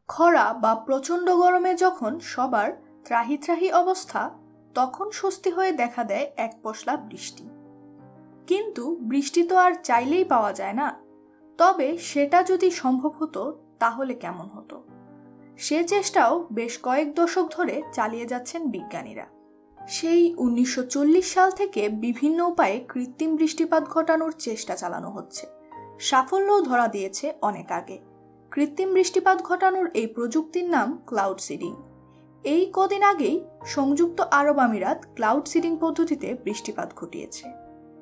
খরা বা প্রচণ্ড গরমে যখন সবার ত্রাহি ত্রাহি অবস্থা, তখন স্বস্তি হয়ে দেখা দেয় এক পশলা বৃষ্টি। কিন্তু বৃষ্টি তো আর চাইলেই পাওয়া যায় না। তবে সেটা যদি সম্ভব হতো তাহলে কেমন হতো, সে চেষ্টাও বেশ কয়েক দশক ধরে চালিয়ে যাচ্ছেন বিজ্ঞানীরা। সেই 1940 সাল থেকে বিভিন্ন উপায়ে কৃত্রিম বৃষ্টিপাত ঘটানোর চেষ্টা চালানো হচ্ছে। সাফল্যও ধরা দিয়েছে অনেক আগে। কৃত্রিম বৃষ্টিপাত ঘটানোর এই প্রযুক্তির নাম ক্লাউড সিডিং। এই কদিন আগেই সংযুক্ত আরব আমিরাত ক্লাউড সিডিং পদ্ধতিতে বৃষ্টিপাত ঘটিয়েছে।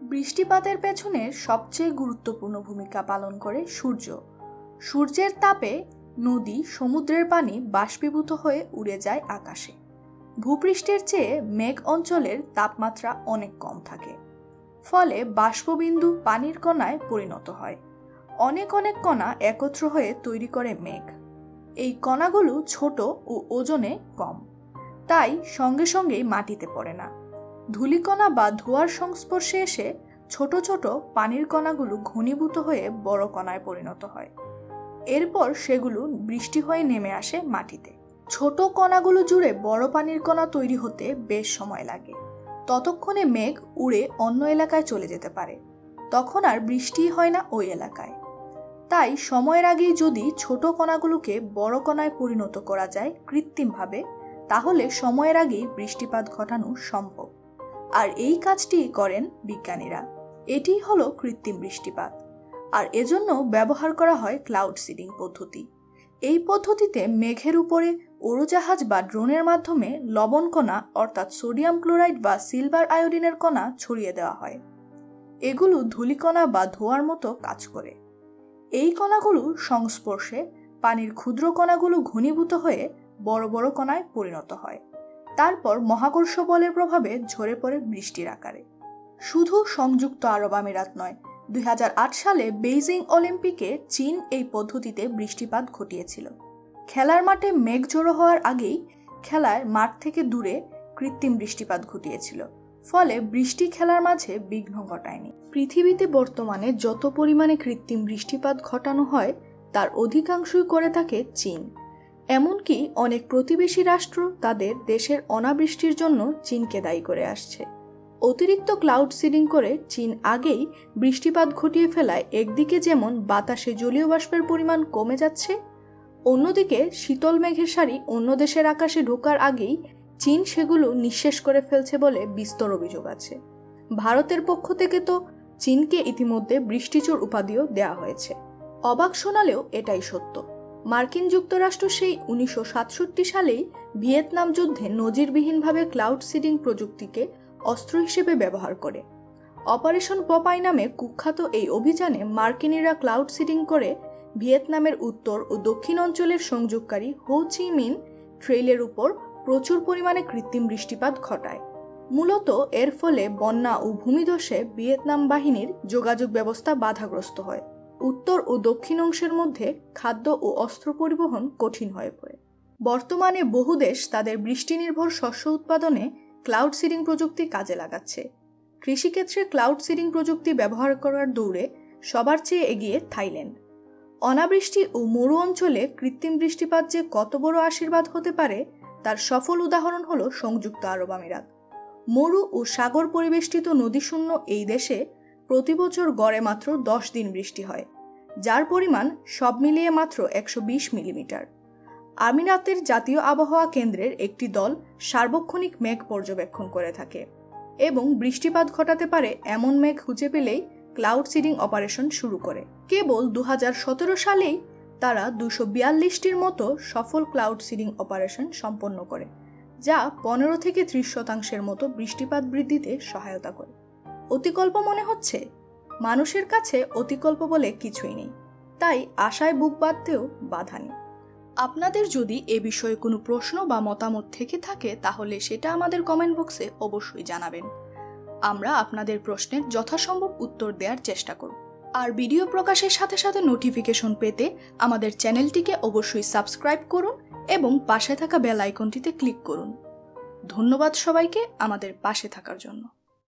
বৃষ্টিপাতের পেছনে সবচেয়ে গুরুত্বপূর্ণ ভূমিকা পালন করে সূর্য। সূর্যের তাপে নদী, সমুদ্রের পানি বাষ্পীভূত হয়ে উড়ে যায় আকাশে। ভূপৃষ্ঠের চেয়ে মেঘ অঞ্চলের তাপমাত্রা অনেক কম থাকে, ফলে বাষ্পবিন্দু পানির কণায় পরিণত হয়। অনেক অনেক কণা একত্র হয়ে তৈরি করে মেঘ। এই কণাগুলো ছোট ও ওজনে কম, তাই সঙ্গে সঙ্গেই মাটিতে পড়ে না। ধূলিকণা বা ধোঁয়ার সংস্পর্শে এসে ছোট ছোট পানির কণাগুলো ঘনীভূত হয়ে বড় কণায় পরিণত হয়। এরপর সেগুলো বৃষ্টি হয়ে নেমে আসে মাটিতে। ছোট কণাগুলো জুড়ে বড় পানির কণা তৈরি হতে বেশ সময় লাগে। ততক্ষণে মেঘ উড়ে অন্য এলাকায় চলে যেতে পারে। তখন আর বৃষ্টি হয় না ওই এলাকায়। তাই সময়ের আগেই যদি ছোট কণাগুলোকে বড় কণায় পরিণত করা যায় কৃত্রিমভাবে, তাহলে সময়ের আগেই বৃষ্টিপাত ঘটানো সম্ভব। আর এই কাজটি করেন বিজ্ঞানীরা। এটিই হলো কৃত্রিম বৃষ্টিপাত। আর এজন্য ব্যবহার করা হয় ক্লাউড সিডিং পদ্ধতি। এই পদ্ধতিতে মেঘের উপরে উড়োজাহাজ বা ড্রোনের মাধ্যমে লবণ কণা অর্থাৎ সোডিয়াম ক্লোরাইড বা সিলভার আয়োডিনের কণা ছড়িয়ে দেওয়া হয়। এগুলো ধূলিকণা বা ধোঁয়ার মতো কাজ করে। এই কণাগুলো সংস্পর্শে পানির ক্ষুদ্র কণাগুলো ঘনীভূত হয়ে বড় বড় কণায় পরিণত হয়। তারপর মহাকর্ষ বলের প্রভাবে ঝরে পড়ে বৃষ্টির আকারে। শুধু সংযুক্ত আরব আমিরাত নয়, 2008 সালে বেইজিং অলিম্পিকে চীন এই পদ্ধতিতে বৃষ্টিপাত ঘটিয়েছিল। খেলার মাঠে মেঘ জড়ো হওয়ার আগেই খেলার মাঠ থেকে দূরে কৃত্রিম বৃষ্টিপাত ঘটিয়েছিল, ফলে বৃষ্টি খেলার মাঝে বিঘ্ন ঘটায়নি। পৃথিবীতে বর্তমানে যত পরিমাণে কৃত্রিম বৃষ্টিপাত ঘটানো হয় তার অধিকাংশই করে থাকে চীন। এমনকি অনেক প্রতিবেশী রাষ্ট্র তাদের দেশের অনাবৃষ্টির জন্য চীনকে দায়ী করে আসছে। অতিরিক্ত ক্লাউড সিডিং করে চীন আগেই বৃষ্টিপাত ঘটিয়ে ফেলায় একদিকে যেমন বাতাসে জলীয় বাষ্পের পরিমাণ কমে যাচ্ছে, অন্যদিকে শীতল মেঘের সারি অন্য দেশের আকাশে ঢোকার আগেই চীন সেগুলো নিঃশেষ করে ফেলছে বলে বিস্তর অভিযোগ আছে। ভারতের পক্ষ থেকে তো চীনকে ইতিমধ্যে বৃষ্টিচোর উপাধিও দেওয়া হয়েছে। অবাক শোনালেও এটাই সত্য। মার্কিন যুক্তরাষ্ট্র সেই 1967 সালেই ভিয়েতনাম যুদ্ধে নজিরবিহীনভাবে ক্লাউড সিডিং প্রযুক্তিকে অস্ত্র হিসেবে ব্যবহার করে। অপারেশন পপাই নামে কুখ্যাত এই অভিযানে মার্কিনিরা ক্লাউড সিডিং করে ভিয়েতনামের উত্তর ও দক্ষিণ অঞ্চলের সংযোগকারী হো চি মিন ট্রেইলের উপর প্রচুর পরিমাণে কৃত্রিম বৃষ্টিপাত ঘটায়। মূলত এর ফলে বন্যা ও ভূমিধসে ভিয়েতনাম বাহিনীর যোগাযোগ ব্যবস্থা বাধাগ্রস্ত হয়। উত্তর ও দক্ষিণ অংশের মধ্যে খাদ্য ও অস্ত্র পরিবহন কঠিন হয়ে পড়ে। বর্তমানে বহু দেশ তাদের বৃষ্টি নির্ভর শস্য উৎপাদনে ক্লাউড সিডিং প্রযুক্তি কাজে লাগাচ্ছে। কৃষিক্ষেত্রে ক্লাউড সিডিং প্রযুক্তি ব্যবহার করার দৌড়ে সবার চেয়ে এগিয়ে থাইল্যান্ড। অনাবৃষ্টি ও মরু অঞ্চলে কৃত্রিম বৃষ্টিপাত যে কত বড় আশীর্বাদ হতে পারে তার সফল উদাহরণ হলো সংযুক্ত আরব আমিরাত। মরু ও সাগর পরিবেষ্টিত নদীশূন্য এই দেশে প্রতি বছর গড়ে মাত্র 10 দিন বৃষ্টি হয়, যার পরিমাণ সব মিলিয়ে মাত্র 120 মিলিমিটার। আমিরাতের জাতীয় আবহাওয়া কেন্দ্রের একটি দল সার্বক্ষণিক মেঘ পর্যবেক্ষণ করে থাকে এবং বৃষ্টিপাত ঘটাতে পারে এমন মেঘ খুঁজে পেলেই ক্লাউড সিডিং অপারেশন শুরু করে। কেবল 2017 সালেই তারা 242টির মতো সফল ক্লাউড সিডিং অপারেশন সম্পন্ন করে, যা 15 থেকে 30% মতো বৃষ্টিপাত বৃদ্ধিতে সহায়তা করে। অতিকল্প মনে হচ্ছে? মানুষের কাছে অতিকল্প বলে কিছুই নেই, তাই আশায় বুক বাঁধতেও বাধা নেই। আপনাদের যদি এ বিষয়ে কোনো প্রশ্ন বা মতামত থেকে থাকে তাহলে সেটা আমাদের কমেন্ট বক্সে অবশ্যই জানাবেন। আমরা আপনাদের প্রশ্নের যথাসম্ভব উত্তর দেওয়ার চেষ্টা করব। আর ভিডিও প্রকাশের সাথে সাথে নোটিফিকেশন পেতে আমাদের চ্যানেলটিকে অবশ্যই সাবস্ক্রাইব করুন এবং পাশে থাকা বেল আইকনটিতে ক্লিক করুন। ধন্যবাদ সবাইকে আমাদের পাশে থাকার জন্য।